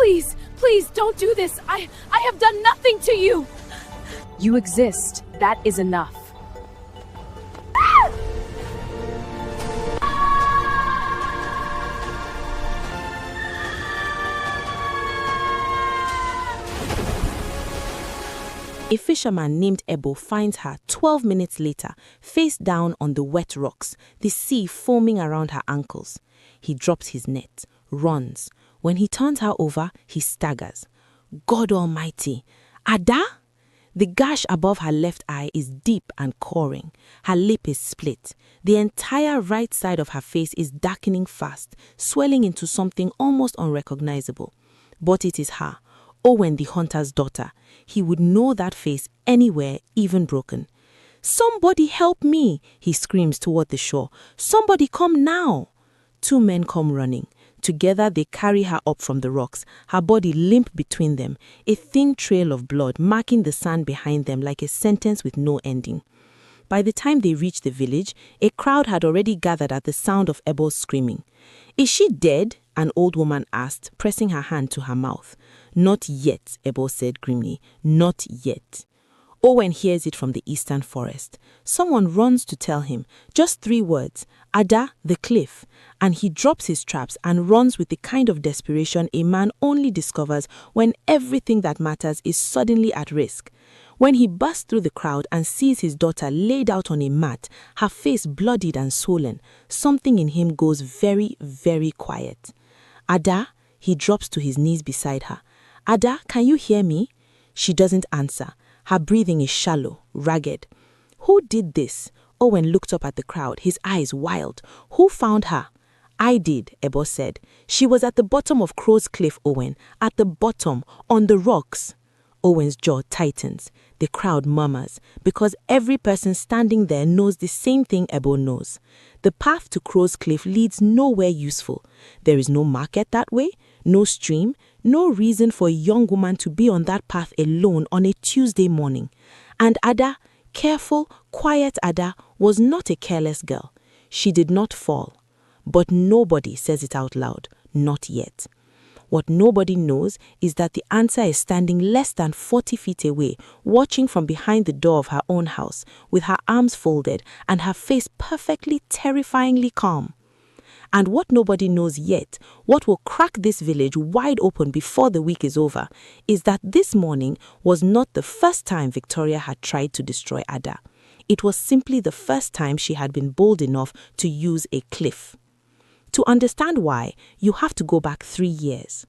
Please, please don't do this. I have done nothing to you. You exist. That is enough. A fisherman named Ebo finds her 12 minutes later, face down on the wet rocks, the sea foaming around her ankles. He drops his net, runs. When he turns her over, he staggers. God Almighty! Ada? The gash above her left eye is deep and coring. Her lip is split. The entire right side of her face is darkening fast, swelling into something almost unrecognizable. But it is her. Owen, the hunter's daughter. He would know that face anywhere, even broken. Somebody help me, he screams toward the shore. Somebody come now. 2 men come running. Together they carry her up from the rocks, her body limp between them, a thin trail of blood marking the sand behind them like a sentence with no ending. By the time they reached the village, a crowd had already gathered at the sound of Ebo's screaming. Is she dead? An old woman asked, pressing her hand to her mouth. Not yet, Ebo said grimly. Not yet. Owen hears it from the eastern forest. Someone runs to tell him, just 3 words, Ada, the cliff, and he drops his traps and runs with the kind of desperation a man only discovers when everything that matters is suddenly at risk. When he bursts through the crowd and sees his daughter laid out on a mat, her face bloodied and swollen, something in him goes very, very quiet. Ada, he drops to his knees beside her. Ada, can you hear me? She doesn't answer. Her breathing is shallow, ragged. Who did this? Owen looked up at the crowd, his eyes wild. Who found her? I did, Ebo said. She was at the bottom of Crow's Cliff, Owen. At the bottom, on the rocks. Owen's jaw tightens. The crowd murmurs, because every person standing there knows the same thing Ebo knows. The path to Crow's Cliff leads nowhere useful. There is no market that way, no stream, no reason for a young woman to be on that path alone on a Tuesday morning. And Ada, careful, quiet Ada, was not a careless girl. She did not fall. But nobody says it out loud, not yet. What nobody knows is that the answer is standing less than 40 feet away, watching from behind the door of her own house, with her arms folded and her face perfectly, terrifyingly calm. And what nobody knows yet, what will crack this village wide open before the week is over, is that this morning was not the first time Victoria had tried to destroy Ada. It was simply the first time she had been bold enough to use a cliff. To understand why, you have to go back 3 years.